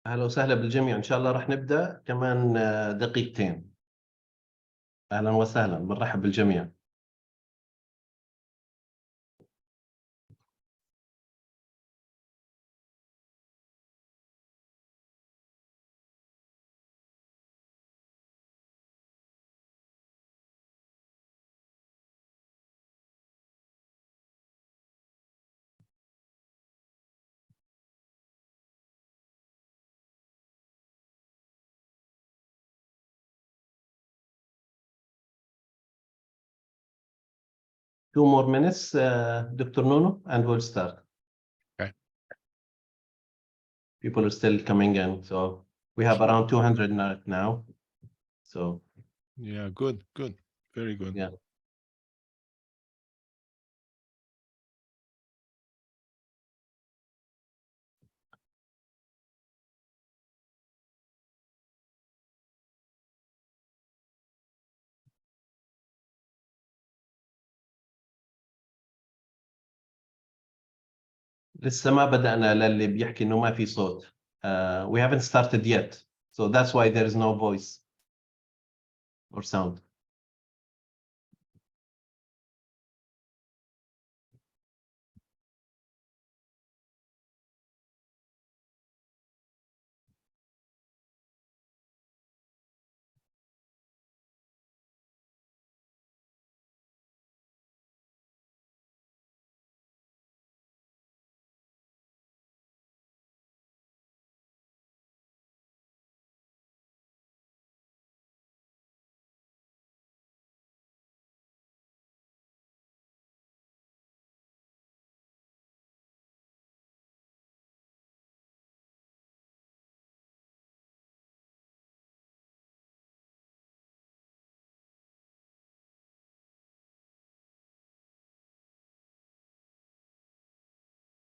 أهلا وسهلا بالجميع. إن شاء الله راح نبدأ كمان دقيقتين. أهلا وسهلا، بنرحب بالجميع. Two more minutes, Dr. Nuno, and we'll start. Okay. People are still coming in, so we have around 200 now. So Yeah, good, very good. yeah. لسه ما بدأنا للي بيحكي إنه ما في صوت. We haven't started yet, so that's why there is no voice or sound.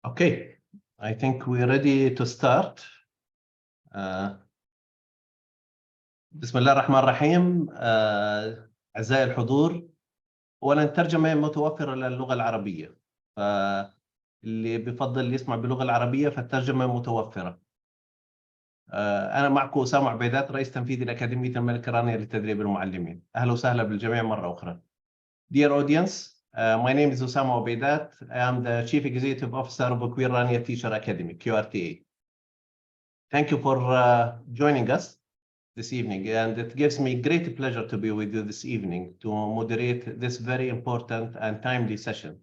Okay, I think we're ready to start. بسم الله الرحمن الرحيم. أعزائي الحضور، أولاً الترجمة متوفرة للغة العربية، فاللي بفضل يسمع باللغة العربية فالترجمة متوفرة. أنا معكم أسامة عبيدات، رئيس تنفيذي لأكاديمية الملك رانيا لتدريب المعلمين. أهلا وسهلا بالجميع مرة أخرى. Dear audience, my name is Osama Obeidat. I am the Chief Executive Officer of Queer Rania Teacher Academy, QRTA. Thank you for joining us this evening, and it gives me great pleasure to be with you this evening to moderate this very important and timely session.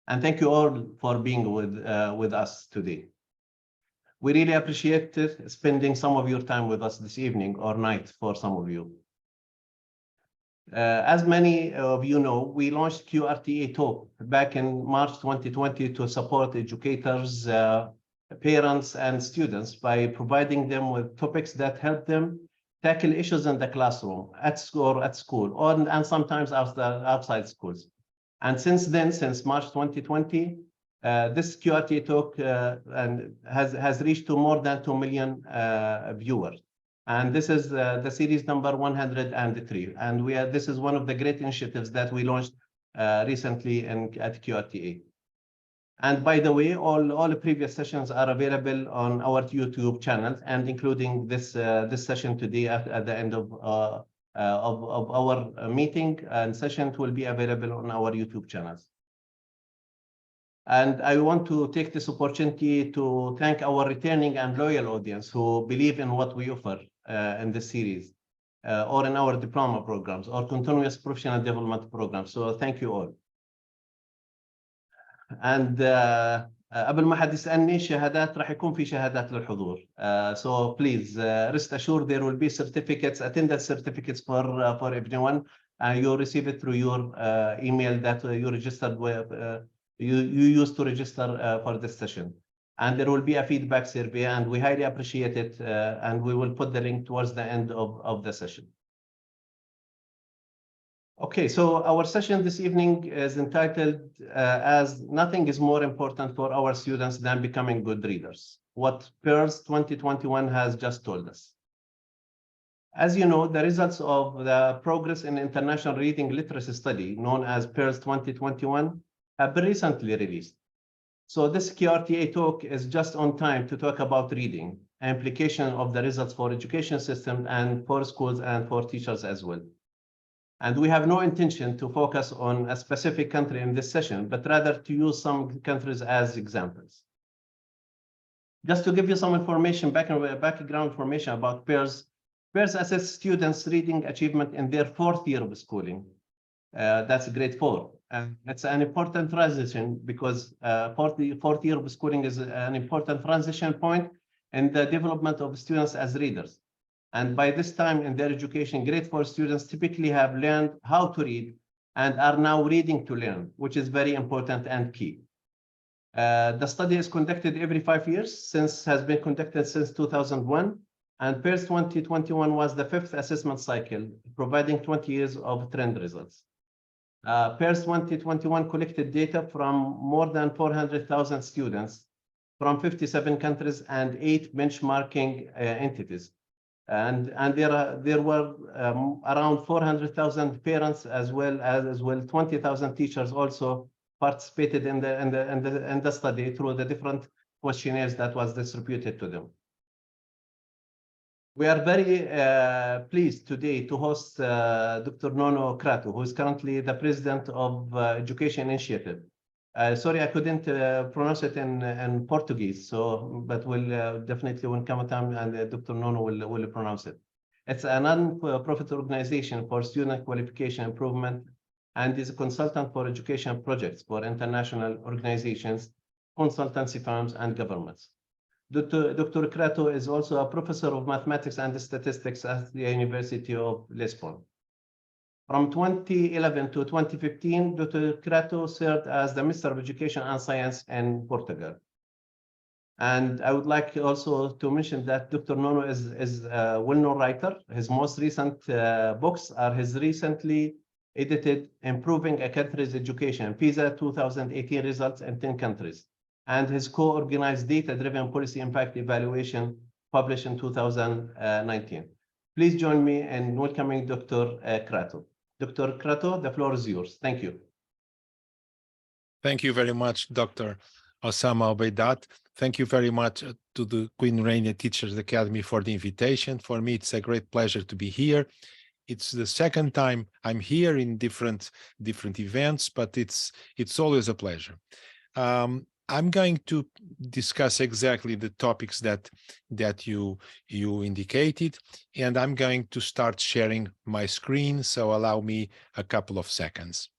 And thank you all for being with us today. We really appreciate spending some of your time with us this evening or night for some of you. As many of you know, we launched QRTA Talk back in March 2020 to support educators, parents, and students by providing them with topics that help them tackle issues in the classroom, at school, and sometimes outside schools. And since then, since March 2020, this QRTA Talk has reached to more than 2 million viewers. And this is the series number 103. And this is one of the great initiatives that we launched recently at QRTA. And by the way, all the previous sessions are available on our YouTube channel, and including this session today at the end of our meeting and session will be available on our YouTube channels. And I want to take this opportunity to thank our returning and loyal audience who believe in what we offer in this series, or in our diploma programs or continuous professional development programs. So thank you all. And قبل ما حد يسألني شهادات راح يكون في شهادات للحضور. So please rest assured there will be certificates, attendance certificates for everyone. You receive it through your email that you registered with. You used to register for this session. And there will be a feedback survey, and we highly appreciate it. And we will put the link towards the end of the session. Okay, so our session this evening is entitled as Nothing is More Important for Our Students Than Becoming Good Readers, what PIRLS 2021 has just told us. As you know, the results of the Progress in International Reading Literacy Study, known as PIRLS 2021, have been recently released. So this QRTA talk is just on time to talk about reading, implication of the results for education system and for schools and for teachers as well. And we have no intention to focus on a specific country in this session, but rather to use some countries as examples. Just to give you some information, background information about PIRLS. PIRLS assess students' reading achievement in their 4th year of schooling. That's grade 4. And it's an important transition because fourth year of schooling is an important transition point in the development of students as readers. And by this time in their education, grade 4 students typically have learned how to read and are now reading to learn, which is very important and key. The study is conducted every 5 years, has been conducted since 2001, and PIRLS 2021 was the 5th assessment cycle, providing 20 years of trend results. PIRLS 2021 collected data from more than 400,000 students from 57 countries and 8 benchmarking entities. And there were around 400,000 parents as well 20,000 teachers also participated in the study through the different questionnaires that was distributed to them. We are very pleased today to host Dr. Nono Krato, who is currently the president of Education Initiative. Sorry, I couldn't pronounce it in Portuguese, but we'll definitely when come time and Dr. Nono will pronounce it. It's a non-profit organization for student qualification improvement and is a consultant for education projects for international organizations, consultancy firms, and governments. Dr. Krato is also a professor of mathematics and statistics at the University of Lisbon. From 2011 to 2015, Dr. Krato served as the Minister of Education and Science in Portugal. And I would like also to mention that Dr. Nono is a well-known writer. His most recent books are his recently edited Improving a Country's Education, PISA 2018 results in 10 countries, and his co-organized data-driven policy impact evaluation published in 2019. Please join me in welcoming Dr. Krato. Dr. Krato, the floor is yours. Thank you. Thank you very much, Dr. Osama Obeidat. Thank you very much to the Queen Rania Teachers Academy for the invitation. For me, it's a great pleasure to be here. It's the second time I'm here in different events, but it's always a pleasure. I'm going to discuss exactly the topics that you indicated, and I'm going to start sharing my screen, so allow me a couple of seconds.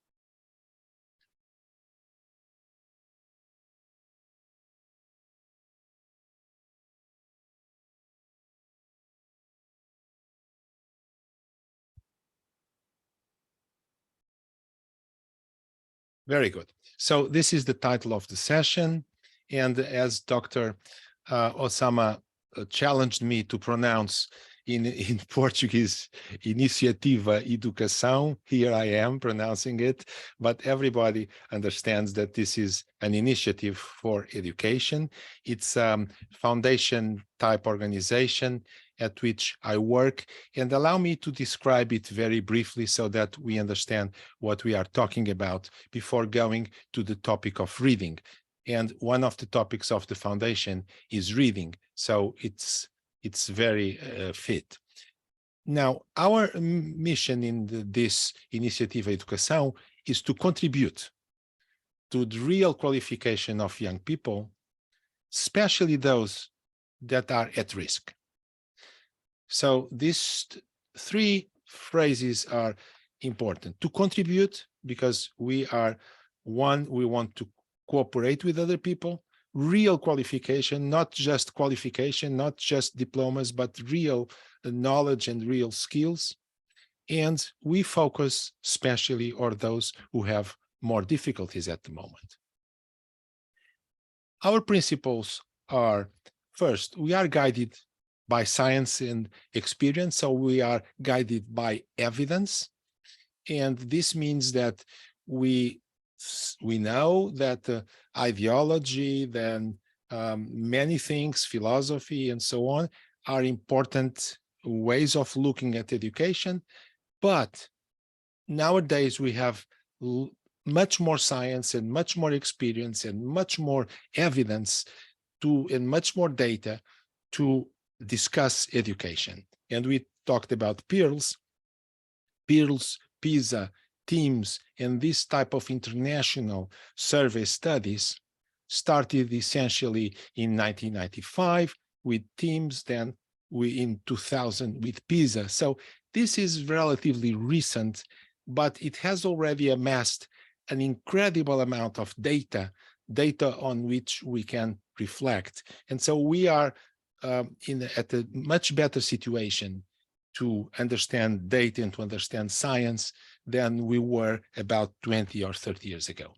Very good. So this is the title of the session. And as Dr. Osama challenged me to pronounce in Portuguese, Iniciativa Educação, here I am pronouncing it, but everybody understands that this is an initiative for education. It's a foundation type organization at which I work, and allow me to describe it very briefly so that we understand what we are talking about before going to the topic of reading. And one of the topics of the foundation is reading, so it's very fit. Now, our mission in this Iniciativa Educação is to contribute to the real qualification of young people, especially those that are at risk. So these three phrases are important. To contribute, because we want to cooperate with other people. Real qualification, not just qualification, not just diplomas, but real knowledge and real skills. And we focus especially on those who have more difficulties at the moment. Our principles are, first, we are guided by science and experience, so we are guided by evidence. And this means that we know that ideology, then many things, philosophy and so on, are important ways of looking at education. But nowadays we have much more science and much more experience and much more evidence and much more data to discuss education. And we talked about PIRLS, PISA, TEAMS, and this type of international survey studies started essentially in 1995 with TEAMS, then in 2000 with PISA. So this is relatively recent, but it has already amassed an incredible amount of data on which we can reflect. And so we are at a much better situation to understand data and to understand science than we were about 20 or 30 years ago.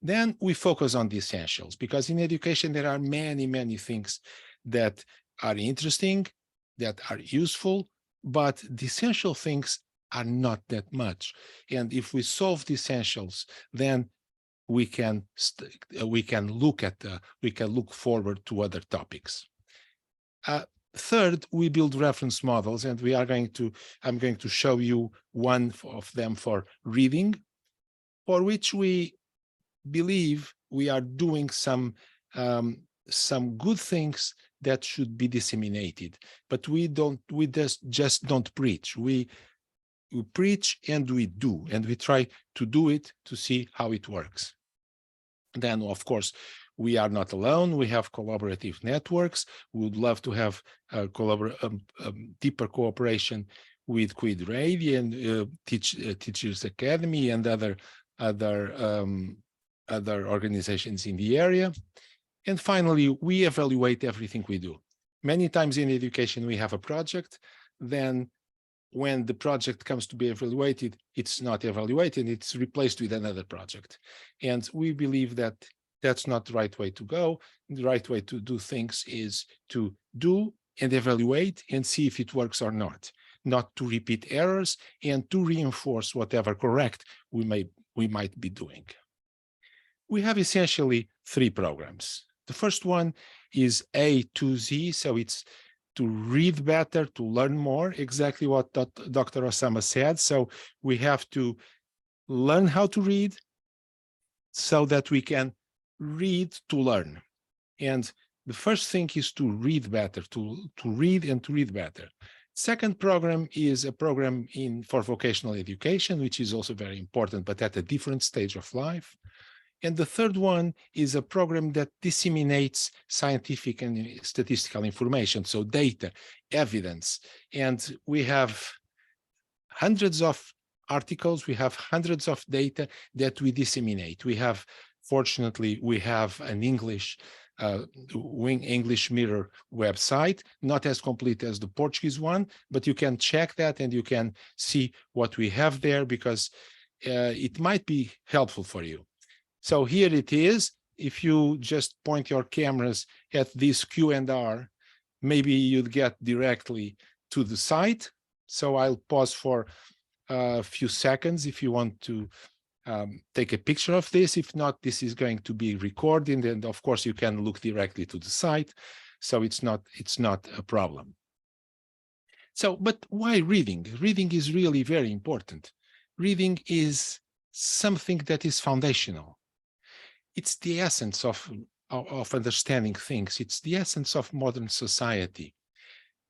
Then we focus on the essentials, because in education there are many, many things that are interesting, that are useful, but the essential things are not that much. And if we solve the essentials, then we can look forward to other topics. Third, we build reference models, and I'm going to show you one of them for reading, for which we believe we are doing some good things that should be disseminated, but we just don't preach. We preach and we do, and we try to do it to see how it works. Then, of course, we are not alone. We have collaborative networks. We would love to have deeper cooperation with Quid Radio and Teachers Academy and other organizations in the area. And finally, we evaluate everything we do. Many times in education, we have a project. Then when the project comes to be evaluated, it's not evaluated, it's replaced with another project. And we believe that that's not the right way to go. The right way to do things is to do and evaluate and see if it works or not to repeat errors, and to reinforce whatever correct we might be doing. We have essentially 3 programs. The first one is A to Z, so it's to read better, to learn more, exactly what Dr. Osama said. So we have to learn how to read so that we can read to learn. And the first thing is to read better, to read and to read better. Second program is a program for vocational education, which is also very important, but at a different stage of life. And the third one is a program that disseminates scientific and statistical information, so data, evidence. And we have hundreds of articles, we have hundreds of data that we disseminate. Fortunately, we have an English Mirror website, not as complete as the Portuguese one, but you can check that and you can see what we have there, because it might be helpful for you. So here it is. If you just point your cameras at this Q&R, maybe you'd get directly to the site. So I'll pause for a few seconds if you want to take a picture of this. If not, this is going to be recorded, and of course you can look directly to the site. So it's not a problem. So, but why reading? Reading is really very important. Reading is something that is foundational. It's the essence of understanding things. It's the essence of modern society.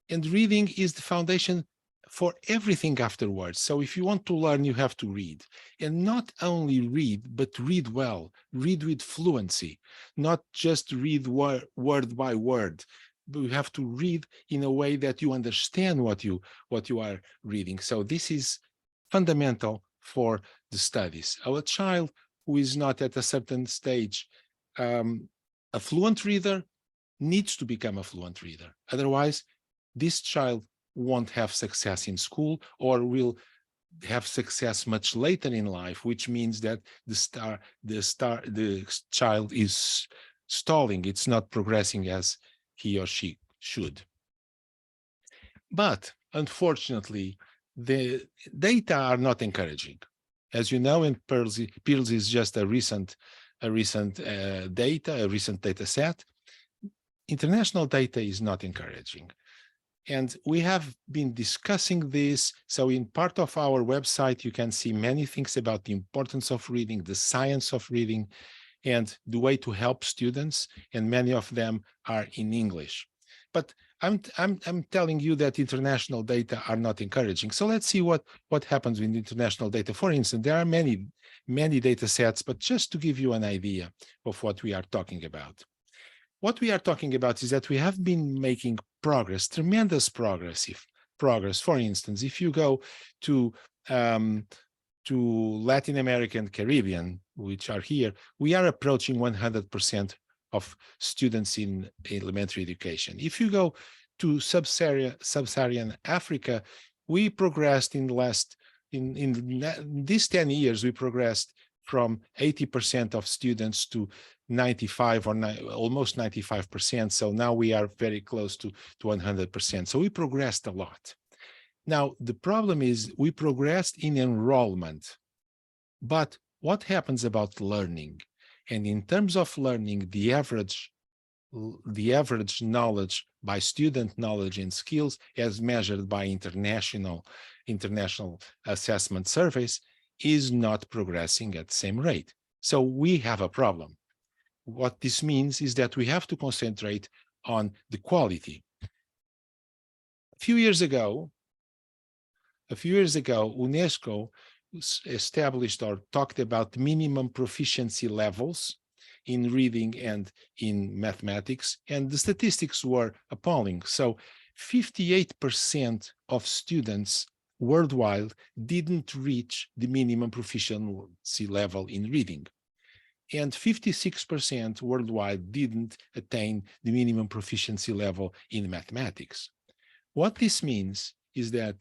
And reading is the foundation for everything afterwards. So if you want to learn, you have to read. And not only read, but read well, read with fluency, not just read word by word. But you have to read in a way that you understand what you are reading. So this is fundamental for the studies. Our child who is not at a certain stage a fluent reader needs to become a fluent reader. Otherwise, this child won't have success in school, or will have success much later in life, which means that the child is stalling. It's not progressing as he or she should. But unfortunately, the data are not encouraging. As you know, in PIRLS is just a recent data set. International data is not encouraging. And we have been discussing this. So in part of our website, you can see many things about the importance of reading, the science of reading, and the way to help students. And many of them are in English. But I'm telling you that international data are not encouraging. So let's see what happens with international data. For instance, there are many data sets, but just to give you an idea of what we are talking about. What we are talking about is that we have been making progress, tremendous progress. For instance, if you go to Latin America and Caribbean, which are here, we are approaching 100% of students in elementary education. If you go to sub-Saharan Africa, we progressed in these 10 years, we progressed from 80% of students to 95 or almost 95%. So now we are very close to 100%. So we progressed a lot. Now, the problem is we progressed in enrollment, but what happens about learning? And in terms of learning, the average knowledge by student knowledge and skills as measured by international assessment surveys is not progressing at the same rate. So we have a problem. What this means is that we have to concentrate on the quality. A few years ago, UNESCO established or talked about minimum proficiency levels in reading and in mathematics, and the statistics were appalling. So 58% of students worldwide didn't reach the minimum proficiency level in reading, and 56% worldwide didn't attain the minimum proficiency level in mathematics. What this means is that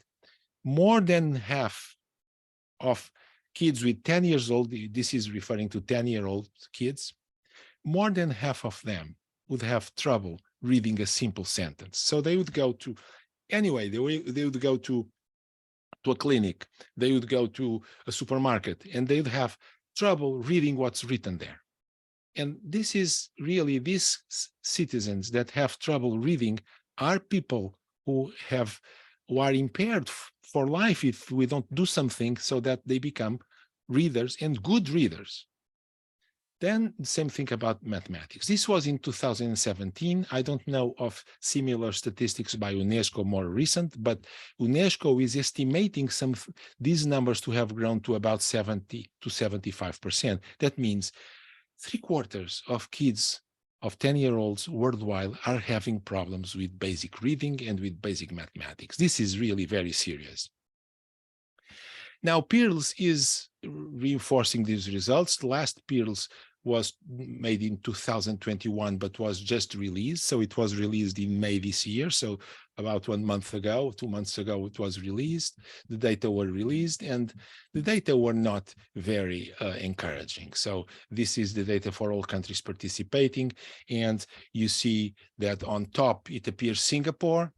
more than half of kids with 10 years old, this is referring to 10-year-old kids, more than half of them would have trouble reading a simple sentence. So they would go to, anyway, they would go to a clinic, they would go to a supermarket, and they would have trouble reading what's written there. And this is really, these citizens that have trouble reading are people who are impaired for life if we don't do something so that they become readers and good readers. Then the same thing about mathematics. This was in 2017. I don't know of similar statistics by UNESCO more recent, but UNESCO is estimating these numbers to have grown to about 70 to 75%. That means 3/4 of kids of 10-year-olds worldwide are having problems with basic reading and with basic mathematics. This is really very serious. Now, PIRLS is reinforcing these results. The last PIRLS was made in 2021, but was just released. So it was released in May this year. So about 2 months ago, it was released. The data were released, and the data were not very encouraging. So this is the data for all countries participating. And you see that on top, it appears Singapore,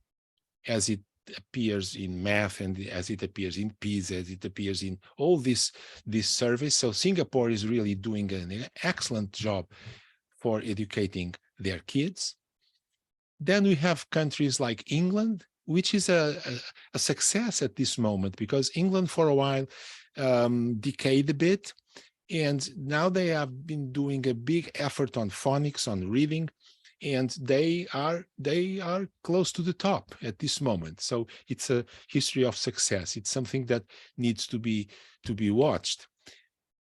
as it appears in math, and as it appears in PISA, as it appears in all this surveys. So Singapore is really doing an excellent job for educating their kids. Then we have countries like England, which is a success at this moment, because England for a while decayed a bit, and now they have been doing a big effort on phonics, on reading, and they are close to the top at this moment. So it's a history of success. It's something that needs to be watched.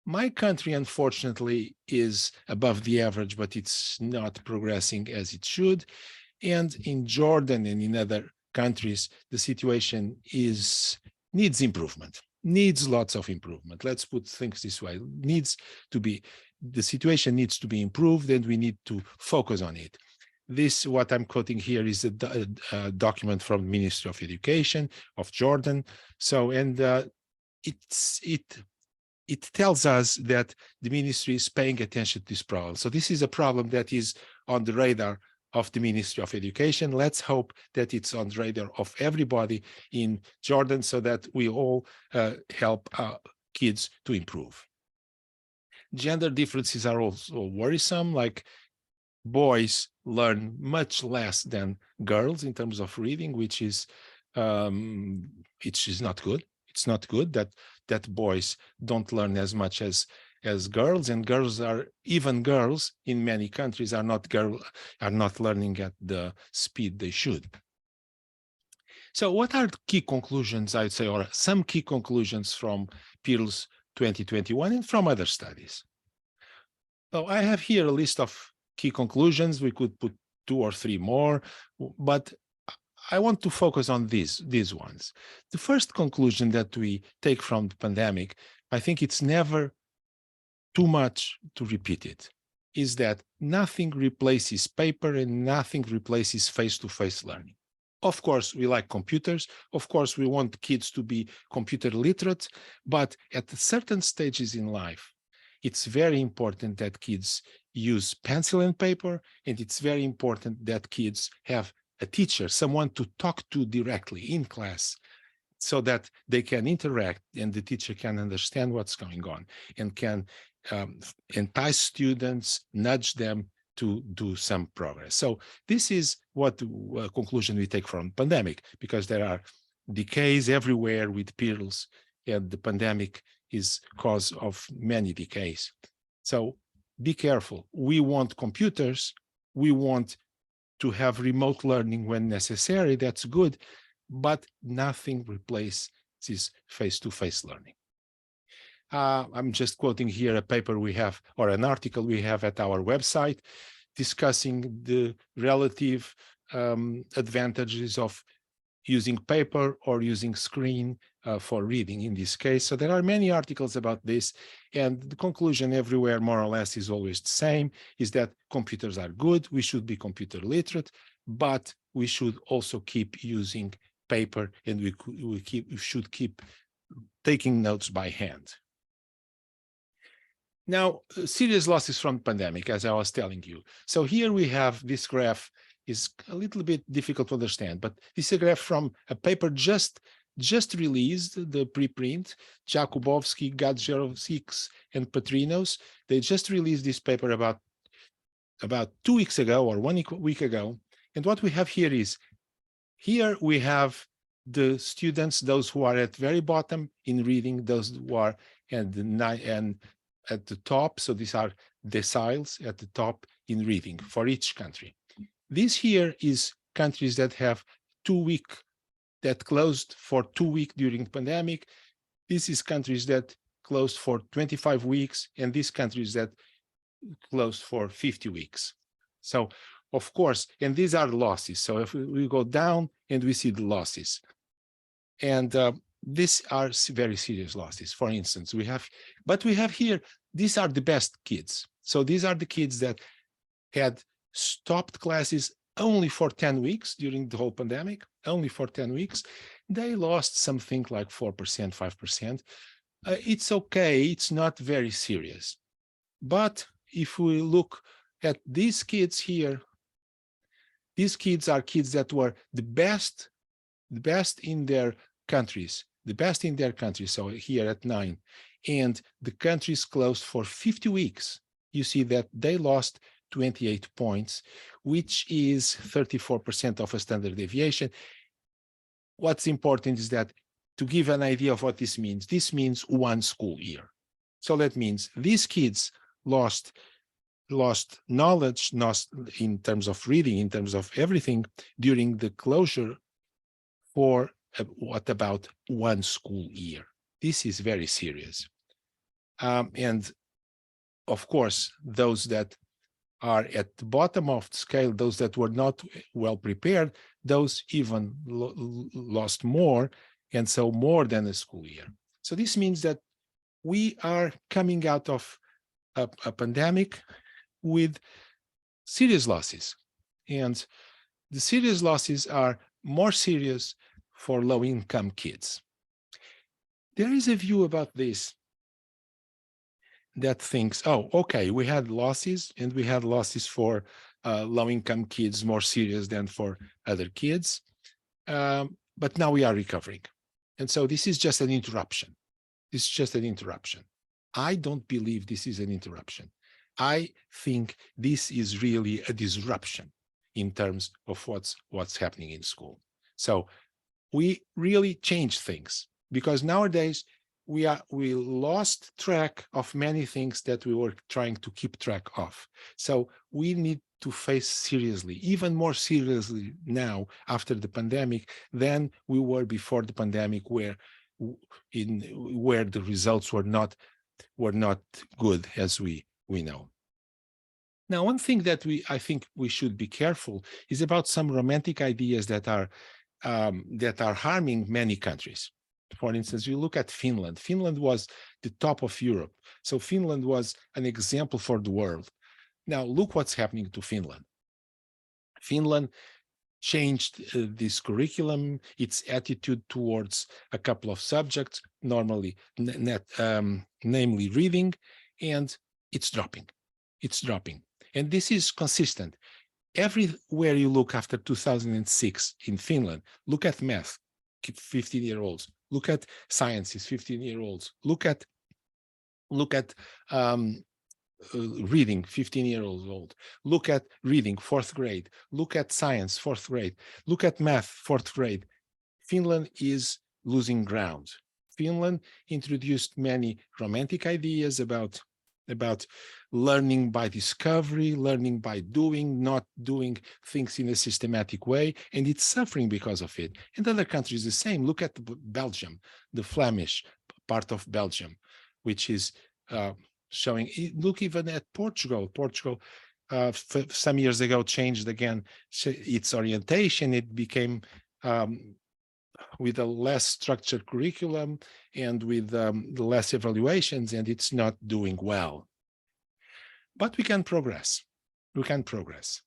My country, unfortunately, is above the average, but it's not progressing as it should. And in Jordan and in other countries, the situation needs improvement, needs lots of improvement. Let's put things this way. The situation needs to be improved, and we need to focus on it. This, what I'm quoting here, is a document from the Ministry of Education of Jordan. So, and it tells us that the ministry is paying attention to this problem. So this is a problem that is on the radar of the Ministry of Education. Let's hope that it's on the radar of everybody in Jordan, so that we all help our kids to improve. Gender differences are also worrisome. Like, boys learn much less than girls in terms of reading, which is not good. It's not good that boys don't learn as much as girls, and girls in many countries are not learning at the speed they should. So what are the key conclusions, I'd say, or some key conclusions from PIRLS 2021 and from other studies? So I have here a list of key conclusions. We could put 2 or 3 more, but I want to focus on these ones. The first conclusion that we take from the pandemic, I think it's never too much to repeat it, is that nothing replaces paper and nothing replaces face-to-face learning. Of course, we like computers. Of course, we want kids to be computer literate, but at certain stages in life, it's very important that kids use pencil and paper, and it's very important that kids have a teacher, someone to talk to directly in class, so that they can interact and the teacher can understand what's going on and can entice students, nudge them to do some progress. So this is what conclusion we take from pandemic, because there are decays everywhere with PIRLS, and the pandemic is cause of many decays. So be careful. We want computers. We want to have remote learning when necessary. That's good, but nothing replaces face-to-face learning. I'm just quoting here a paper we have, or an article we have at our website, discussing the relative advantages of using paper or using screen for reading in this case. So there are many articles about this, and the conclusion everywhere more or less is always the same, is that computers are good, we should be computer literate, but we should also keep using paper, and we should keep taking notes by hand. Now, serious losses from the pandemic, as I was telling you. So here we have this graph, is a little bit difficult to understand, but this is a graph from a paper just released, the preprint, Jakubowski, Gadzerovic, and Patrinos. They just released this paper about 2 weeks ago or 1 week ago. And what we have here is, here we have the students, those who are at very bottom in reading, those who are at the top. So these are deciles at the top in reading for each country. This here is countries that have 2 week, that closed for 2 weeks during the pandemic. This is countries that closed for 25 weeks, and these countries that closed for 50 weeks. So of course, and these are losses. So if we go down and we see the losses, and these are very serious losses. For instance, we have here, these are the best kids. So these are the kids that had stopped classes only for 10 weeks during the whole pandemic, only for 10 weeks. They lost something like 4%, 5%. It's okay, it's not very serious. But if we look at these kids here, these kids are kids that were the best in their countries, so here at 9, and the countries closed for 50 weeks. You see that they lost 28 points, which is 34% of a standard deviation. What's important is that, to give an idea of what this means 1 school year. So that means these kids lost knowledge, not in terms of reading, in terms of everything, during the closure for what about 1 school year. This is very serious. And of course, those that are at the bottom of the scale, those that were not well prepared, those even lost more, and so more than a school year. So this means that we are coming out of a pandemic with serious losses, and the serious losses are more serious for low-income kids. There is a view about this that thinks, oh, okay, we had losses, and we had losses for low-income kids more serious than for other kids, but now we are recovering. And so this is just an interruption. It's just an interruption. I don't believe this is an interruption. I think this is really a disruption in terms of what's happening in school. So we really changed things, because nowadays we lost track of many things that we were trying to keep track of. So we need to face seriously, even more seriously now after the pandemic than we were before the pandemic, where the results were not good, as we know. Now, one thing that I think we should be careful is about some romantic ideas that are harming many countries. For instance, you look at Finland. Finland was the top of Europe. So Finland was an example for the world. Now, look what's happening to Finland. Finland changed this curriculum, its attitude towards a couple of subjects, normally, namely reading, and it's dropping. It's dropping. And this is consistent. Everywhere you look after 2006 in Finland, look at math, 15-year-olds, look at sciences, 15-year-olds, look at reading, 15-year-old, look at reading, 4th grade, look at science, 4th grade, look at math, 4th grade. Finland is losing ground. Finland introduced many romantic ideas about learning by discovery, learning by doing, not doing things in a systematic way, and it's suffering because of it. And other countries the same. Look at Belgium, the Flemish part of Belgium, which is showing. Look even at Portugal. Portugal some years ago changed again its orientation. It became with a less structured curriculum and with less evaluations, and it's not doing well. But we can progress. We can progress.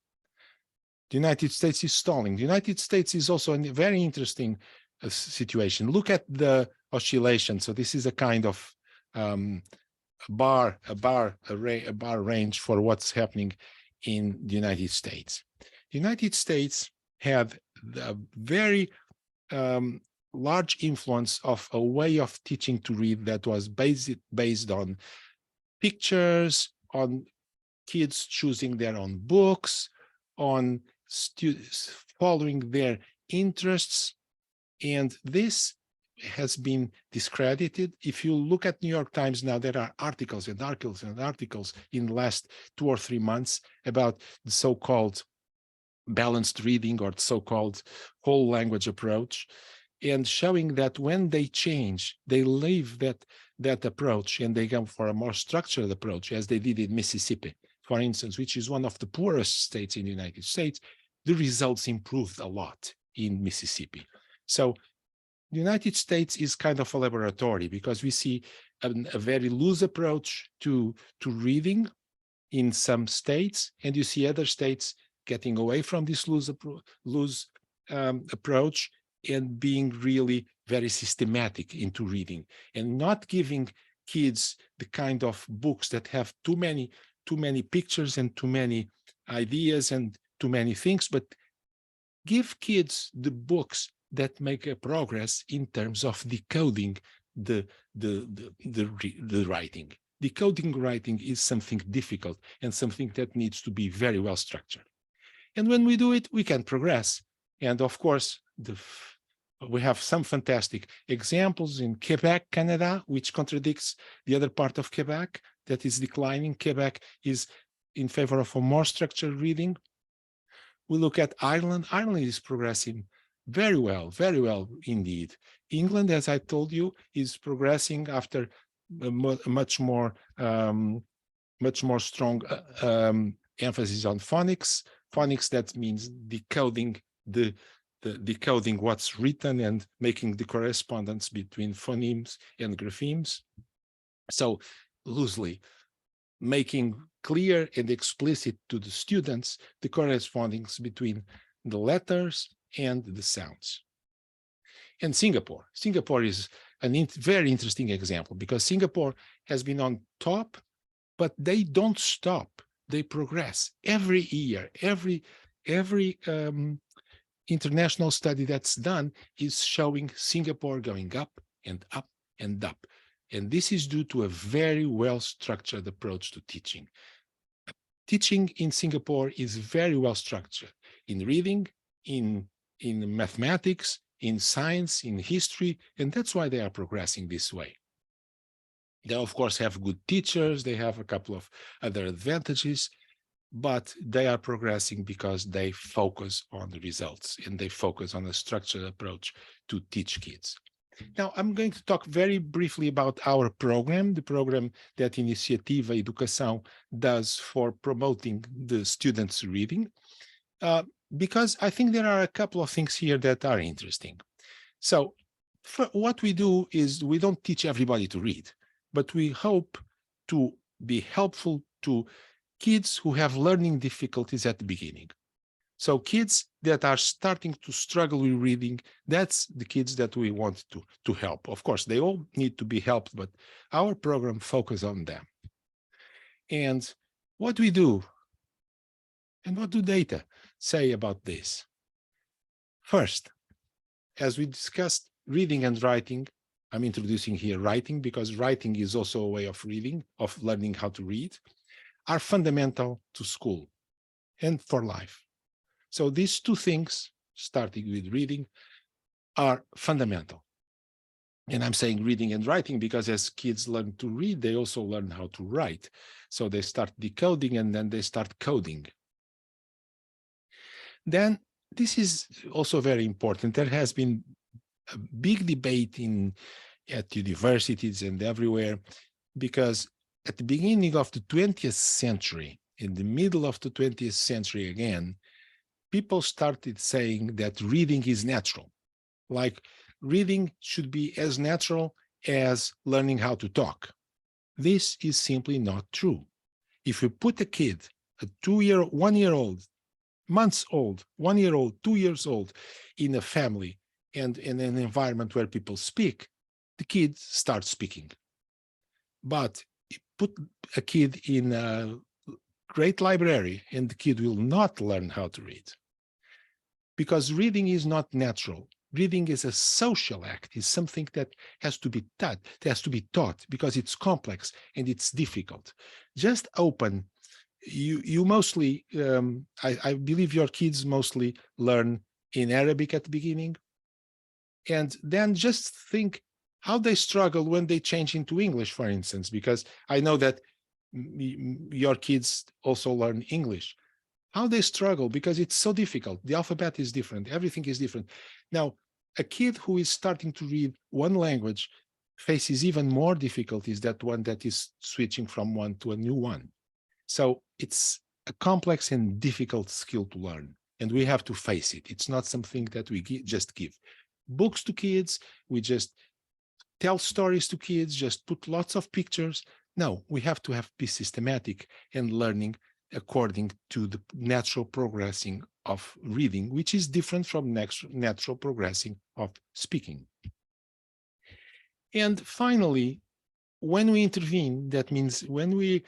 The United States is stalling. The United States is also a very interesting situation. Look at the oscillation. So this is a kind of bar range for what's happening in the United States. The United States have a very large influence of a way of teaching to read that was based on pictures, on kids choosing their own books, on students following their interests. And this has been discredited. If you look at New York Times now, there are articles and articles and articles in the last 2 or 3 months about the so-called balanced reading or the so-called whole language approach, and showing that when they change, they leave that approach and they go for a more structured approach, as they did in Mississippi, for instance, which is one of the poorest states in the United States. The results improved a lot in Mississippi. So the United States is kind of a laboratory, because we see a very loose approach to reading in some states, and you see other states getting away from this loose approach and being really very systematic into reading, and not giving kids the kind of books that have too many pictures and too many ideas and too many things, but give kids the books that make a progress in terms of decoding the writing. Decoding writing is something difficult and something that needs to be very well structured. And when we do it, we can progress. And of course, we have some fantastic examples in Quebec, Canada, which contradicts the other part of Quebec that is declining. Quebec is in favor of a more structured reading. We look at Ireland. Ireland is progressing very well indeed. England, as I told you, is progressing after a much more strong emphasis on phonics. Phonics, that means decoding decoding what's written and making the correspondence between phonemes and graphemes. So loosely making clear and explicit to the students the correspondence between the letters and the sounds. And Singapore is a very interesting example, because Singapore has been on top, but they don't stop. They progress every year. Every international study that's done is showing Singapore going up and up and up. And this is due to a very well-structured approach to teaching. Teaching in Singapore is very well structured in reading, in mathematics, in science, in history, and that's why they are progressing this way. They, of course, have good teachers. They have a couple of other advantages. but they are progressing because they focus on the results and they focus on a structured approach to teach kids. Now, I'm going to talk very briefly about our program, the program that Iniciativa Educação does for promoting the students' reading, because I think there are a couple of things here that are interesting. So what we do is we don't teach everybody to read, but we hope to be helpful to kids who have learning difficulties at the beginning. So kids that are starting to struggle with reading, that's the kids that we want to help. Of course, they all need to be helped, but our program focuses on them. And what we do, and what do data say about this? First, as we discussed reading and writing, I'm introducing here writing because writing is also a way of reading, of learning how to read, are fundamental to school and for life. So these two things, starting with reading, are fundamental. And I'm saying reading and writing because as kids learn to read, they also learn how to write. So they start decoding and then they start coding. Then this is also very important. There has been a big debate at universities and everywhere, because at the beginning of the 20th century, in the middle of the 20th century again, people started saying that reading is natural. Like reading should be as natural as learning how to talk. This is simply not true. If you put a kid, a 1-year-old, months old, 1-year-old, 2 years old, in a family and in an environment where people speak, the kid starts speaking. But put a kid in a great library and the kid will not learn how to read. Because reading is not natural. Reading is a social act, is something that has to be taught because it's complex and it's difficult. Just open. You mostly, I believe your kids mostly learn in Arabic at the beginning. And then just think how they struggle when they change into English, for instance, because I know that your kids also learn English. How they struggle because it's so difficult. The alphabet is different. Everything is different. Now, a kid who is starting to read one language faces even more difficulties than one that is switching from one to a new one. So it's a complex and difficult skill to learn, and we have to face it. It's not something that we just give books to kids. We just tell stories to kids, just put lots of pictures. No, we have to be systematic and learning according to the natural progressing of reading, which is different from natural progressing of speaking. And finally, when we intervene, that means when we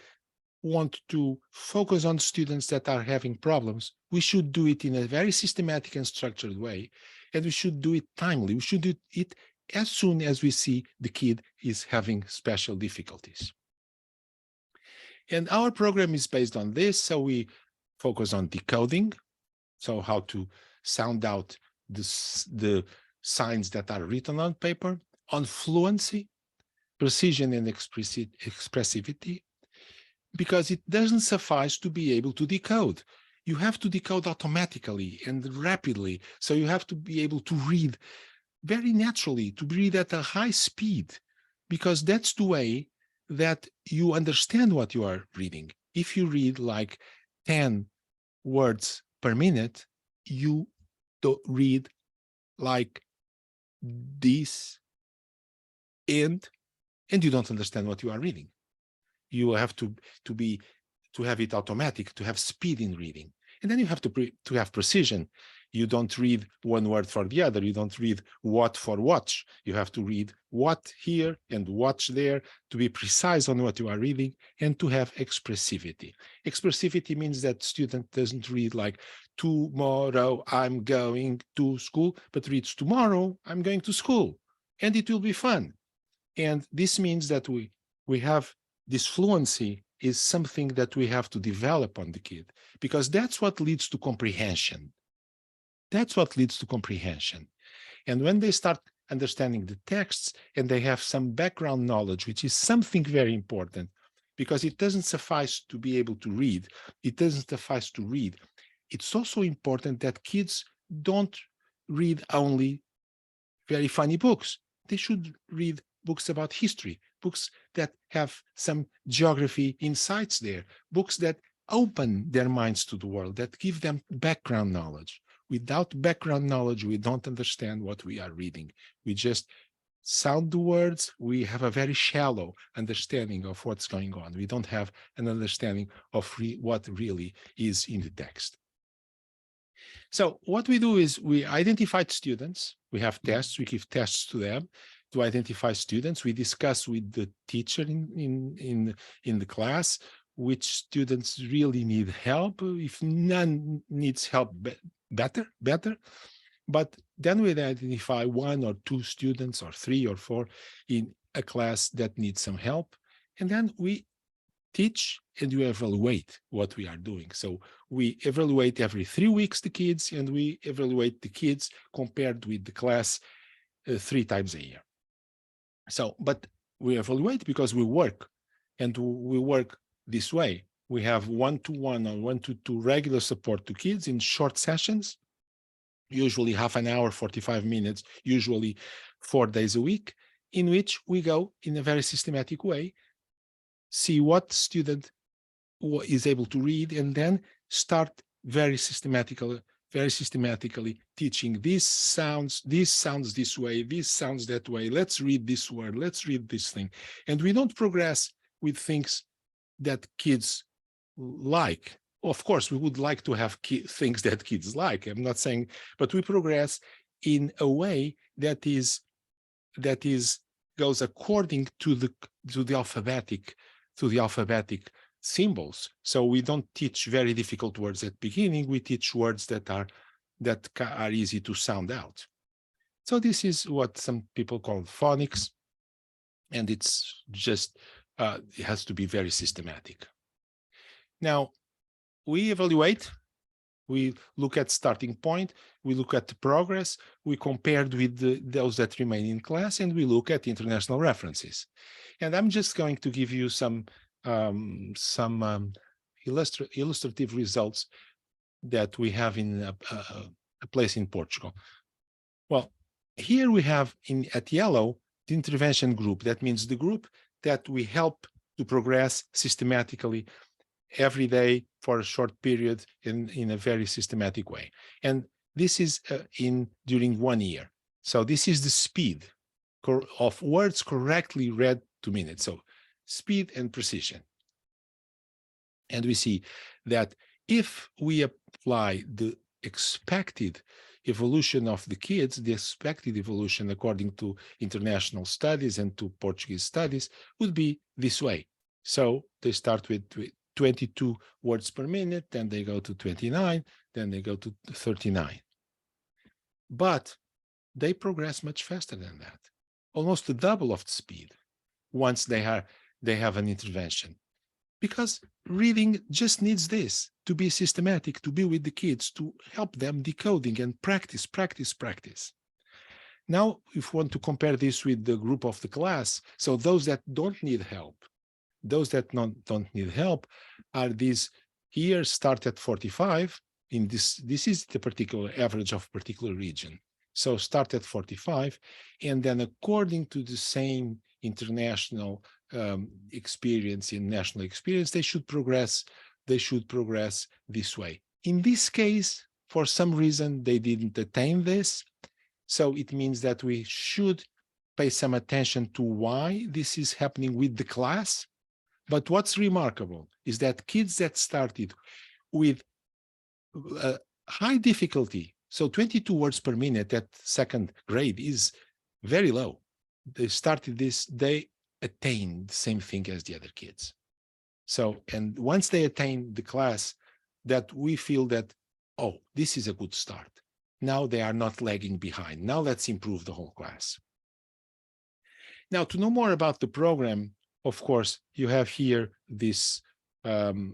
want to focus on students that are having problems, we should do it in a very systematic and structured way, and we should do it timely. We should do it as soon as we see the kid is having special difficulties. And our program is based on this. So we focus on decoding, so how to sound out the signs that are written on paper, on fluency, precision, and expressivity, because it doesn't suffice to be able to decode. You have to decode automatically and rapidly. So you have to be able to read very naturally, to read at a high speed, because that's the way that you understand what you are reading. If you read like 10 words per minute, you don't read like this and you don't understand what you are reading. You have to have it automatic, to have speed in reading. And then you have to have precision. You don't read one word for the other. You don't read what for watch. You have to read what here and watch there, to be precise on what you are reading, and to have expressivity. Expressivity means that student doesn't read like tomorrow I'm going to school, but reads tomorrow I'm going to school, and it will be fun. And this means that we have this fluency is something that we have to develop on the kid, because that's what leads to comprehension. That's what leads to comprehension. And when they start understanding the texts and they have some background knowledge, which is something very important, because it doesn't suffice to be able to read. It doesn't suffice to read. It's also important that kids don't read only very funny books. They should read books about history, books that have some geography insights there, books that open their minds to the world, that give them background knowledge. Without background knowledge, we don't understand what we are reading. We just sound the words. We have a very shallow understanding of what's going on. We don't have an understanding of what really is in the text. So what we do is we identify students. We have tests. We give tests to them to identify students. We discuss with the teacher in the class which students really need help. If none needs help, better. But then we identify 1 or 2 students or 3 or 4 in a class that needs some help. And then we teach and we evaluate what we are doing. So we evaluate every 3 weeks the kids, and we evaluate the kids compared with the class 3 times a year. So, but we evaluate because we work, and we work this way. We have 1-to-1 or 1-to-2 regular support to kids in short sessions, usually half an hour, 45 minutes, usually 4 days a week, in which we go in a very systematic way, see what student is able to read, and then start very systematically teaching this sounds this way, this sounds that way, let's read this word, let's read this thing. And we don't progress with things that kids like. Of course, we would like to have things that kids like. I'm not saying, but we progress in a way that goes according to the alphabetic symbols. So we don't teach very difficult words at the beginning. We teach words that are easy to sound out. So this is what some people call phonics, and it's just it has to be very systematic. Now, we evaluate, we look at starting point, we look at the progress, we compared with those that remain in class, and we look at international references. And I'm just going to give you some illustrative results that we have in a place in Portugal. Well, here we have at yellow the intervention group. That means the group that we help to progress systematically every day for a short period in a very systematic way. And this is during 1 year. So this is the speed of words correctly read to minutes. So speed and precision. And we see that if we apply the expected evolution of the kids, the expected evolution according to international studies and to Portuguese studies would be this way. So they start with 22 words per minute, then they go to 29, then they go to 39. But they progress much faster than that, almost the double of the speed once they have an intervention. Because reading just needs this, to be systematic, to be with the kids, to help them decoding and practice. Now, if we want to compare this with the group of the class, so those that don't need help, don't need help are these here start at 45. In this is the particular average of particular region. So start at 45, and then according to the same international experience in national experience, they should progress this way. In this case, for some reason, they didn't attain this. So it means that we should pay some attention to why this is happening with the class. But what's remarkable is that kids that started with high difficulty, so 22 words per minute at second grade is very low. They started this, they attained the same thing as the other kids. So, and once they attain the class, that we feel that, oh, this is a good start. Now they are not lagging behind. Now let's improve the whole class. Now, to know more about the program, of course, you have here this QR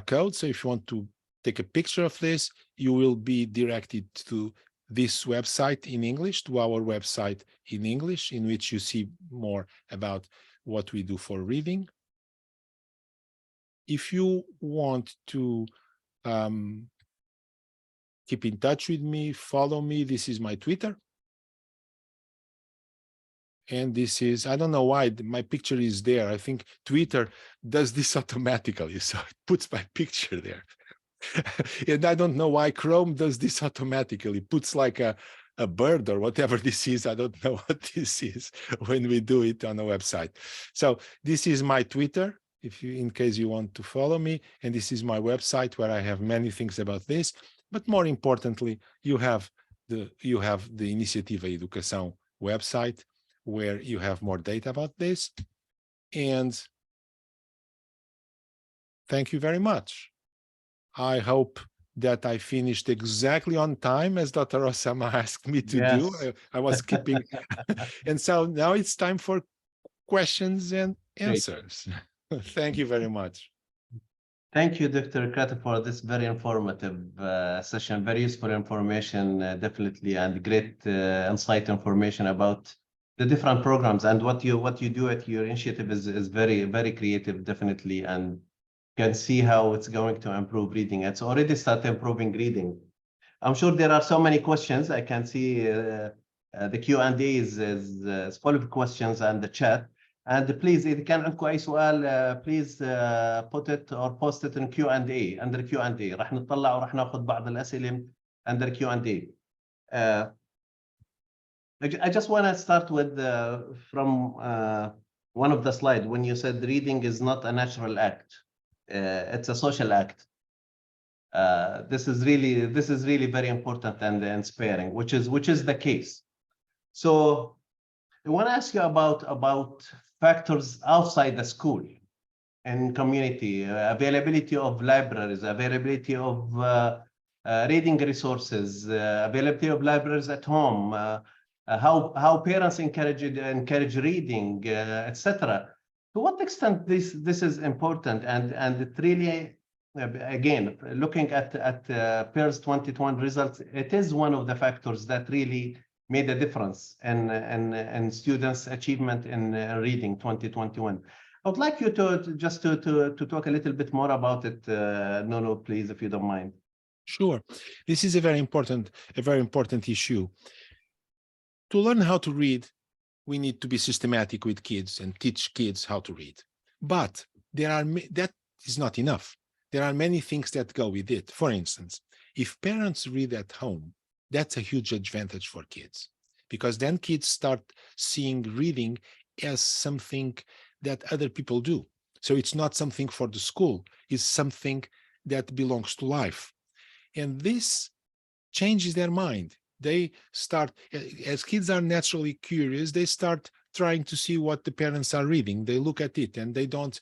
code. So if you want to take a picture of this, you will be directed to this website in English, to our website in English, in which you see more about what we do for reading. If you want to keep in touch with me, follow me, this is my Twitter. And this is, I don't know why my picture is there. I think Twitter does this automatically. So it puts my picture there. And I don't know why Chrome does this automatically, puts like a bird or whatever this is. I don't know what this is when we do it on a website. So this is my Twitter, if you, in case you want to follow me. And this is my website where I have many things about this. But more importantly, you have the Iniciativa Educação website, where you have more data about this. And thank you very much. I hope that I finished exactly on time, as Dr. Osama asked me to do. I was keeping, and so now it's time for questions and answers. Thank you very much. Thank you, Dr. Kata, for this very informative session, very useful information, definitely, and great insight information about the different programs. And what you do at your initiative is very, very creative, definitely, and can see how it's going to improve reading. It's already started improving reading. I'm sure there are so many questions. I can see the Q&A is full of questions and the chat. And please, إذا كان عندكم أي سؤال, please put it or post it in Q&A, under Q&A. راح نطلع وراح ناخذ بعض الأسئلة under Q&A. I just want to start with from one of the slides when you said reading is not a natural act. It's a social act. This is really very important and inspiring, which is the case. So I want to ask you about factors outside the school and community, availability of libraries, availability of reading resources, availability of libraries at home, how parents encourage reading, etc. To what extent this is important, and it really, again, looking at PIRLS 2021 results, it is one of the factors that really made a difference in students' achievement in reading 2021. I would like you to just to talk a little bit more about it, Nono, please, if you don't mind. Sure. This is a very important issue. To learn how to read, we need to be systematic with kids and teach kids how to read. But that is not enough. There are many things that go with it. For instance, if parents read at home, that's a huge advantage for kids, because then kids start seeing reading as something that other people do. So it's not something for the school, it's something that belongs to life. And this changes their mind. They start, as kids are naturally curious, they start trying to see what the parents are reading. They look at it and they don't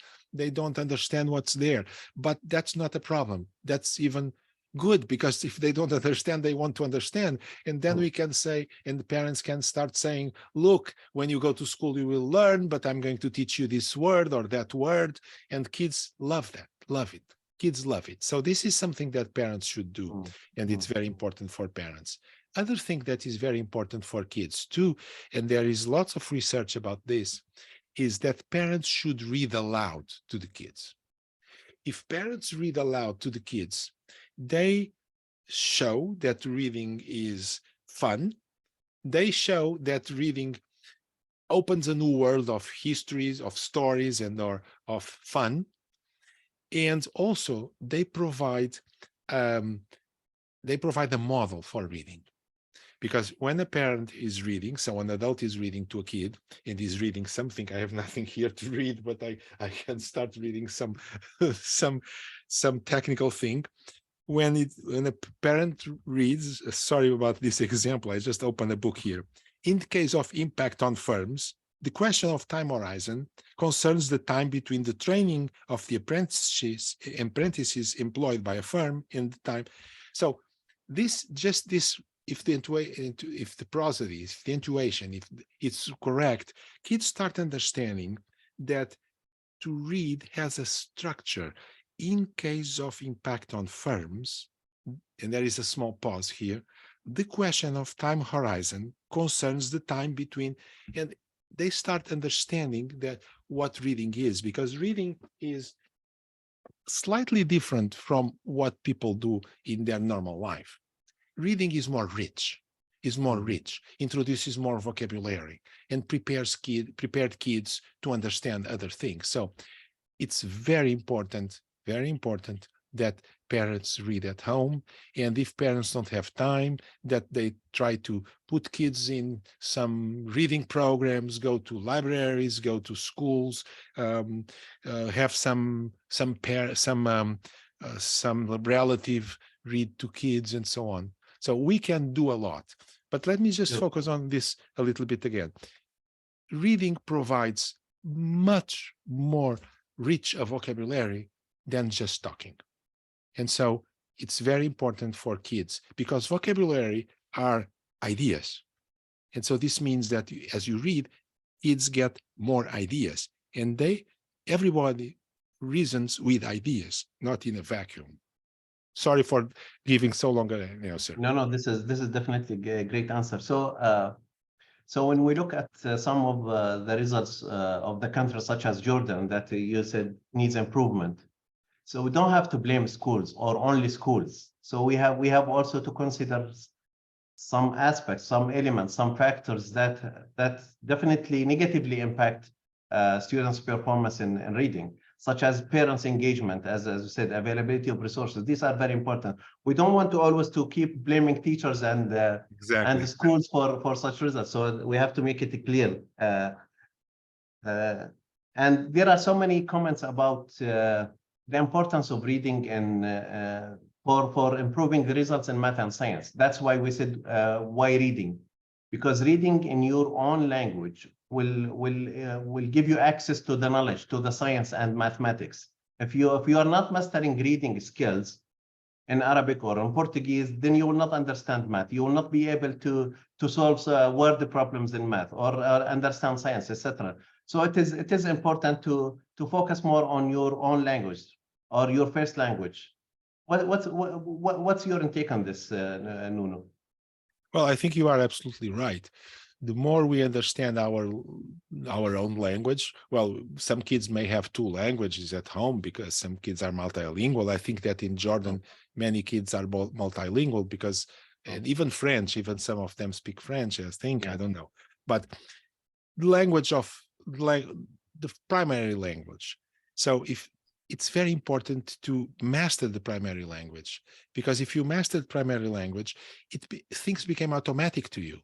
understand what's there. But that's not a problem. That's even good, because if they don't understand, they want to understand. And then we can say, and the parents can start saying, look, when you go to school, you will learn, but I'm going to teach you this word or that word. And kids love that, love it. Kids love it. So this is something that parents should do. And it's very important for parents. Other thing that is very important for kids too, and there is lots of research about this, is that parents should read aloud to the kids. If parents read aloud to the kids, they show that reading is fun. They show that reading opens a new world of histories, of stories, and of fun. And also they provide a model for reading. Because when a parent is reading, so an adult is reading to a kid and is reading something, I have nothing here to read, but I can start reading some technical thing. When a parent reads, sorry about this example, I just opened a book here. In the case of impact on firms, the question of time horizon concerns the time between the training of the apprentices employed by a firm and the time. So if the prosody, if the intuition, if it's correct, kids start understanding that to read has a structure. In case of impact on firms, and there is a small pause here, the question of time horizon concerns the time between, and they start understanding that what reading is, because reading is slightly different from what people do in their normal life. Reading is more rich, introduces more vocabulary, and prepared kids to understand other things. So it's very important that parents read at home. And if parents don't have time, that they try to put kids in some reading programs, go to libraries, go to schools, have some relative read to kids and so on. So we can do a lot. But let me just focus on this a little bit again. Reading provides much more rich a vocabulary than just talking. And so it's very important for kids because vocabulary are ideas. And so this means that as you read, kids get more ideas, and everybody reasons with ideas, not in a vacuum. Sorry for giving so long an answer. No, this is definitely a great answer. So when we look at some of the results of the countries such as Jordan that you said needs improvement, so we don't have to blame schools or only schools. So we have also to consider some aspects, some elements, some factors that definitely negatively impact students' performance in reading, such as parents' engagement, as you said, availability of resources. These are very important. We don't want to always to keep blaming teachers and the schools for such results. So we have to make it clear. And there are so many comments about the importance of reading and for improving the results in math and science. That's why we said why reading, because reading in your own language will give you access to the knowledge, to the science and mathematics. If you are not mastering reading skills in Arabic or in Portuguese, then you will not understand math. You will not be able to solve word problems in math or understand science, etc. So it is important to focus more on your own language or your first language. What's your take on this, Nuno? Well, I think you are absolutely right. The more we understand our own language, well, some kids may have two languages at home because some kids are multilingual. I think that in Jordan, many kids are multilingual because, and even French, even some of them speak French, I think, I don't know. But the language of the primary language. So if it's very important to master the primary language, because if you master the primary language, things become automatic to you.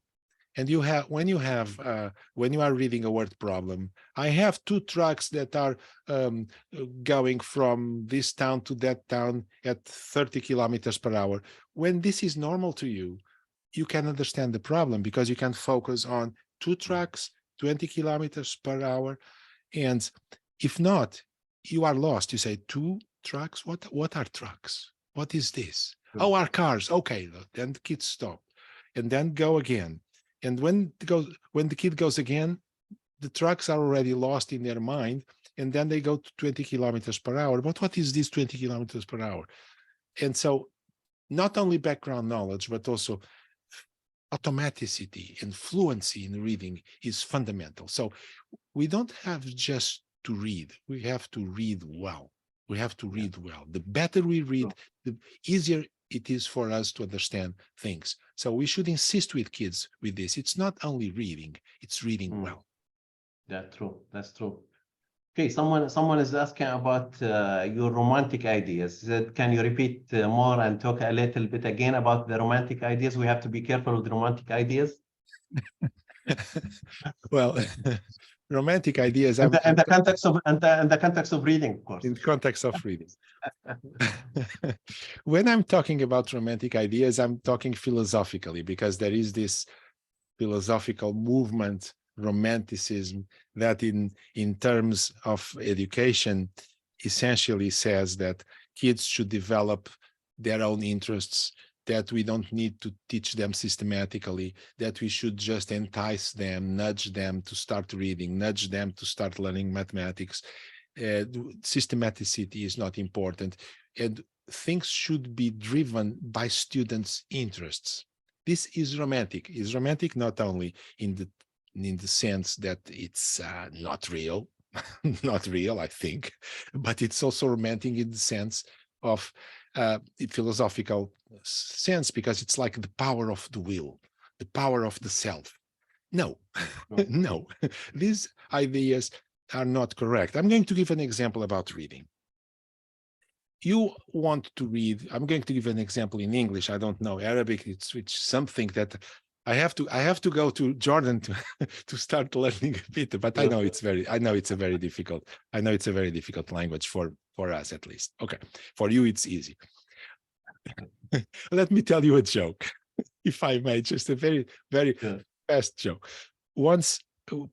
And when you are reading a word problem, I have two trucks that are going from this town to that town at 30 kilometers per hour. When this is normal to you, you can understand the problem because you can focus on two trucks, 20 kilometers per hour. And if not, you are lost. You say, two trucks? What are trucks? What is this? Oh, are cars. Okay, then the kids stop and then go again. And when the kid goes again, the trucks are already lost in their mind, and then they go to 20 kilometers per hour. But what is this 20 kilometers per hour? And so not only background knowledge, but also automaticity and fluency in reading is fundamental. So we don't have just to read, we have to read well. We have to read well. The better we read, the easier it is for us to understand things. So we should insist with kids with this. It's not only reading, it's reading well. That's true. That's true. Okay, someone is asking about your romantic ideas. Said, can you repeat more and talk a little bit again about the romantic ideas? We have to be careful with romantic ideas. Well, romantic ideas. In the context of reading, of course. In context of reading. When I'm talking about romantic ideas, I'm talking philosophically, because there is this philosophical movement, romanticism, that in terms of education essentially says that kids should develop their own interests, that we don't need to teach them systematically, that we should just entice them, nudge them to start reading, nudge them to start learning mathematics. Systematicity is not important, and things should be driven by students' interests. This is romantic. Is romantic not only in the sense that it's not real, not real, I think, but it's also romantic in the sense of philosophical sense, because it's like the power of the will, the power of the self. No, no, these ideas are not correct. I'm going to give an example about reading. You want to read, I'm going to give an example in English. I don't know Arabic. It's something that I have to go to Jordan to to start learning a bit, but I know it's a very difficult language for us, at least. Okay, for you it's easy. Let me tell you a joke, if I may, just a very fast joke. Once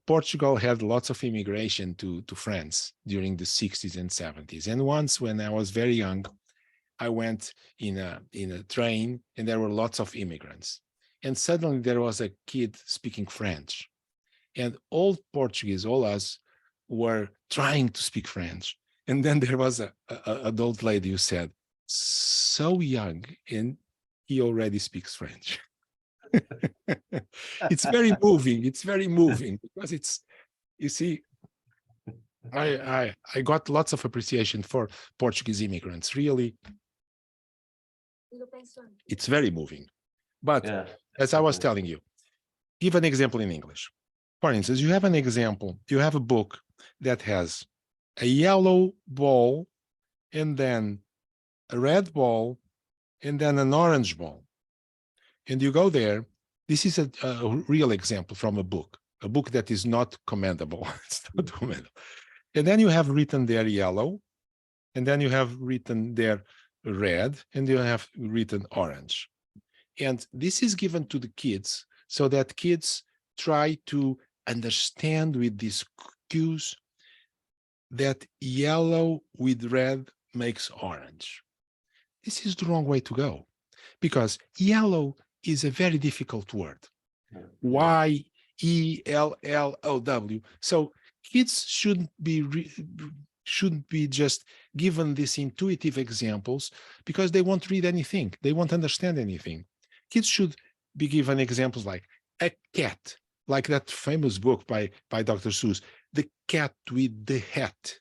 Portugal had lots of immigration to France during the 60s and 70s. And once when I was very young, I went in a train and there were lots of immigrants. And suddenly there was a kid speaking French. And all Portuguese, all us, were trying to speak French. And then there was an old lady who said, so young, and he already speaks French. It's very moving. It's very moving because it's, you see, I got lots of appreciation for Portuguese immigrants. Really, it's very moving. But as I was telling you, give an example in English. For instance, you have an example, you have a book that has a yellow ball and then a red ball and then an orange ball. And you go there. This is a real example from a book that is not commendable. It's not commendable. And then you have written there yellow, and then you have written there red, and you have written orange. And this is given to the kids so that kids try to understand with these cues that yellow with red makes orange. This is the wrong way to go, because yellow is a very difficult word. Y-E-L-L-O-W. So kids shouldn't be just given these intuitive examples because they won't read anything. They won't understand anything. Kids should be given examples like a cat, like that famous book by Dr. Seuss, The Cat with the Hat.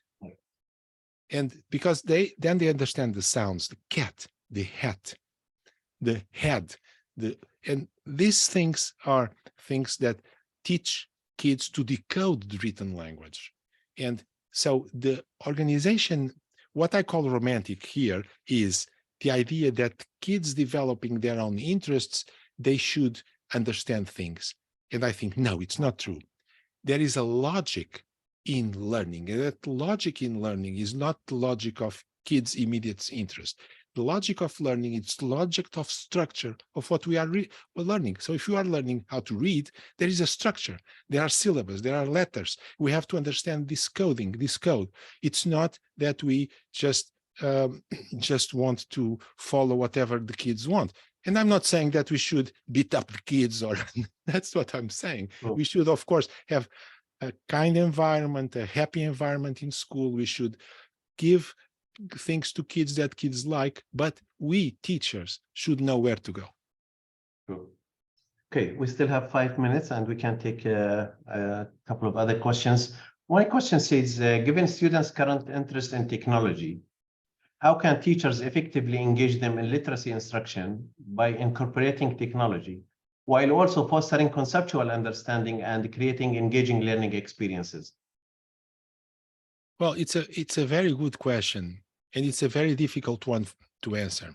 And because then they understand the sounds, the cat, the hat, the head, and these things are things that teach kids to decode the written language. And so the organization, what I call romantic here, is the idea that kids developing their own interests, they should understand things. And I think, no, it's not true. There is a logic in learning, and that logic in learning is not the logic of kids' immediate interest. The logic of learning, it's the logic of structure of what we are learning. So if you are learning how to read, there is a structure. There are syllables, there are letters. We have to understand this coding, this code. It's not that we just want to follow whatever the kids want. And I'm not saying that we should beat up the kids, or that's what I'm saying. We should, of course, have a kind environment, a happy environment in school. We should give things to kids that kids like, but we teachers should know where to go. Okay, we still have 5 minutes and we can take a couple of other questions. One question says, given students' current interest in technology, how can teachers effectively engage them in literacy instruction by incorporating technology, while also fostering conceptual understanding and creating engaging learning experiences? Well, it's a very good question, and it's a very difficult one to answer.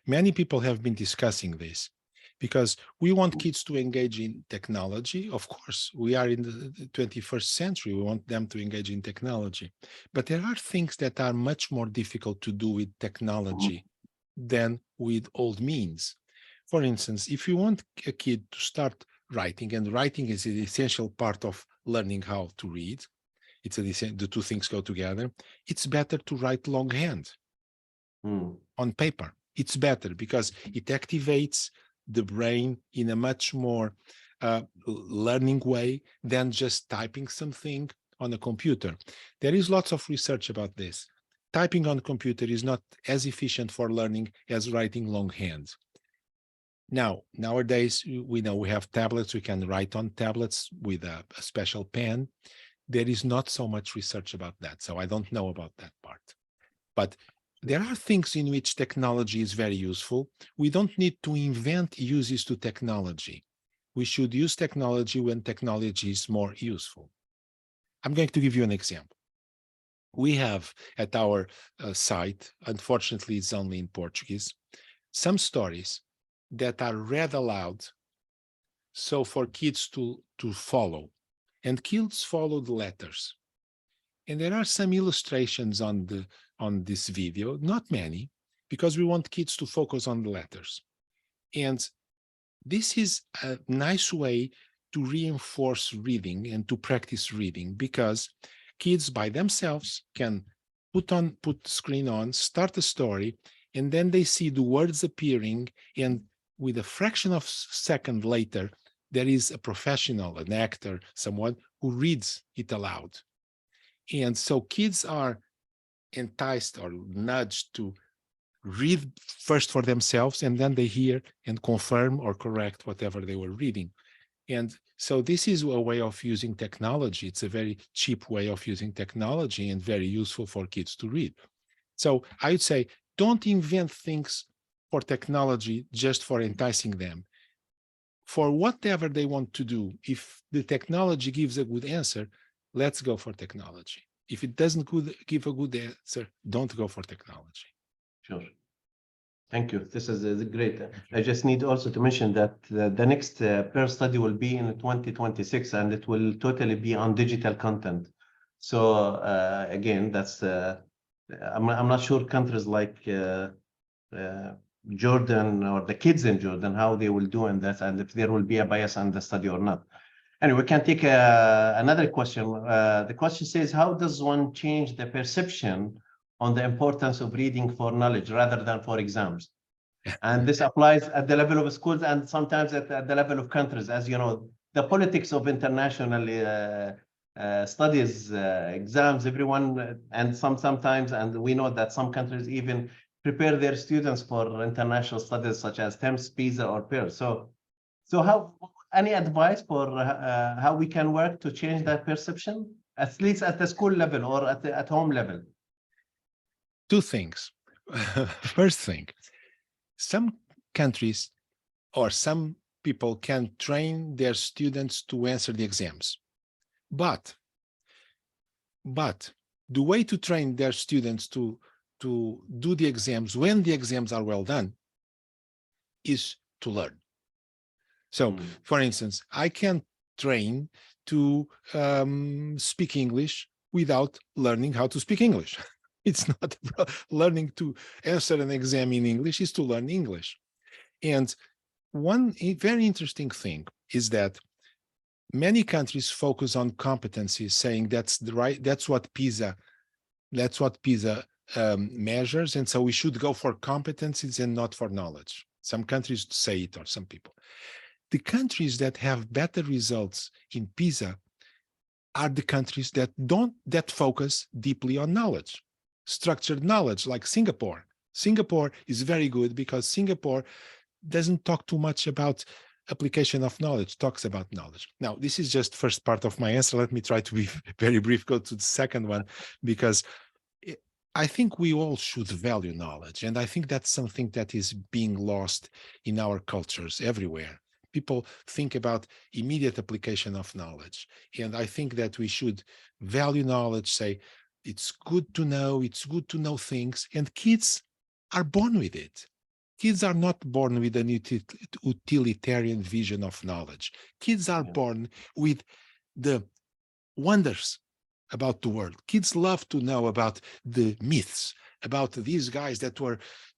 Many people have been discussing this because we want kids to engage in technology. Of course, we are in the 21st century. We want them to engage in technology. But there are things that are much more difficult to do with technology than with old means. For instance, if you want a kid to start writing, and writing is an essential part of learning how to read, the two things go together, it's better to write longhand on paper. It's better because it activates the brain in a much more learning way than just typing something on a computer. There is lots of research about this. Typing on a computer is not as efficient for learning as writing longhand. Now, nowadays, we know we have tablets, we can write on tablets with a special pen. There is not so much research about that, so I don't know about that part. But there are things in which technology is very useful. We don't need to invent uses to technology. We should use technology when technology is more useful. I'm going to give you an example. We have at our site, unfortunately, it's only in Portuguese, some stories that are read aloud, so for kids to follow, and kids follow the letters. And there are some illustrations on this video, not many, because we want kids to focus on the letters. And this is a nice way to reinforce reading and to practice reading, because kids by themselves can put the screen on, start a story, and then they see the words appearing, and with a fraction of a second later, there is a professional, an actor, someone who reads it aloud. And so kids are enticed or nudged to read first for themselves, and then they hear and confirm or correct whatever they were reading. And so this is a way of using technology. It's a very cheap way of using technology and very useful for kids to read. So I would say, don't invent things for technology just for enticing them. For whatever they want to do, if the technology gives a good answer, let's go for technology. If it doesn't give a good answer, don't go for technology. Sure. Thank you. This is great. I just need also to mention that the next PIRLS study will be in 2026, and it will totally be on digital content. So again, that's I'm not sure countries like Jordan or the kids in Jordan, how they will do in that, and if there will be a bias on the study or not. Anyway, we can take another question. The question says, how does one change the perception on the importance of reading for knowledge rather than for exams? And this applies at the level of schools and sometimes at the level of countries. As you know, the politics of international studies, exams, everyone, and sometimes, and we know that some countries even prepare their students for international studies such as TEMS, PISA, or PIRLS. So how, any advice for how we can work to change that perception, at least at the school level or at home level? Two things. First thing, some countries or some people can train their students to answer the exams. But the way to train their students to do the exams when the exams are well done is to learn. So, for instance, I can train to speak English without learning how to speak English. It's not learning to answer an exam in English, is to learn English. And one very interesting thing is that many countries focus on competencies, saying that's what PISA measures, and so we should go for competencies and not for knowledge. Some countries say it, or some people. The countries that have better results in PISA are the countries that focus deeply on knowledge, structured knowledge, like Singapore. Singapore is very good because Singapore doesn't talk too much about application of knowledge, talks about knowledge. Now, this is just first part of my answer. Let me try to be very brief, go to the second one, because I think we all should value knowledge. And I think that's something that is being lost in our cultures everywhere. People think about immediate application of knowledge. And I think that we should value knowledge, say, it's good to know things, and kids are born with it. Kids are not born with an utilitarian vision of knowledge. Kids are born with the wonders about the world. Kids love to know about the myths, about these guys that were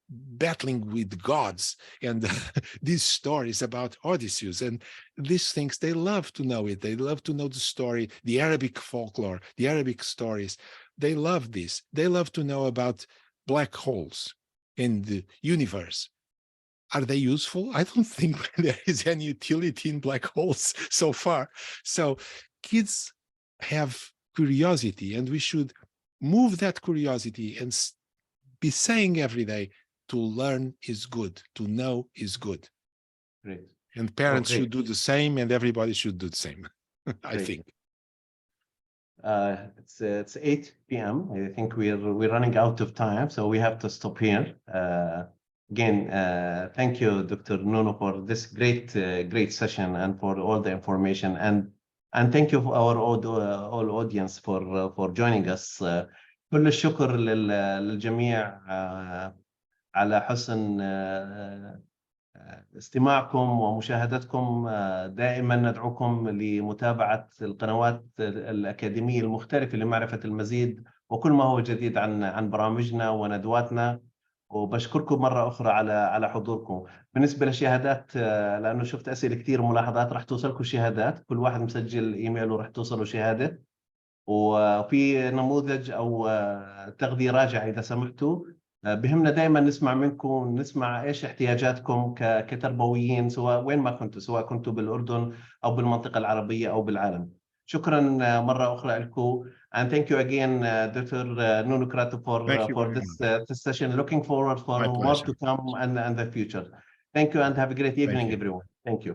battling with gods, and these stories about Odysseus and these things. They love to know it. They love to know the story, the Arabic folklore, the Arabic stories. They love this. They love to know about black holes in the universe. Are they useful? I don't think there is any utility in black holes so far. So kids have curiosity, and we should move that curiosity and be saying every day, to learn is good, to know is good. Great. And parents great. should do the same, and everybody should do the same, I Great. think. It's 8 p.m. I think we're running out of time, so we have to stop here. Again, thank you, Dr. Nuno, for this great session and for all the information, and thank you for our all audience for joining us. كل الشكر للجميع على حسن استماعكم ومشاهدتكم. دائما ندعوكم لمتابعة القنوات الأكاديمية المختلفة لمعرفة المزيد وكل ما هو جديد عن برامجنا وندواتنا. وبشكركم مرة أخرى على حضوركم. بالنسبة للشهادات، لأنه شفت أسئلة كثير ملاحظات، رح توصلكم شهادات، كل واحد مسجل إيميل ورح توصله شهادة، وفي نموذج أو تغذية راجعة إذا سمحتوا. بهمنا دائما نسمع منكم، نسمع ايش احتياجاتكم كتربويين، سواء وين ما كنتوا، سواء كنتوا بالاردن او بالمنطقه العربيه او بالعالم. شكرا مره اخرى لكم. And thank you again, Dr. Nuno Krato, for this session. Looking forward for more to come and the future. Thank you and have a great evening, everyone. Thank you.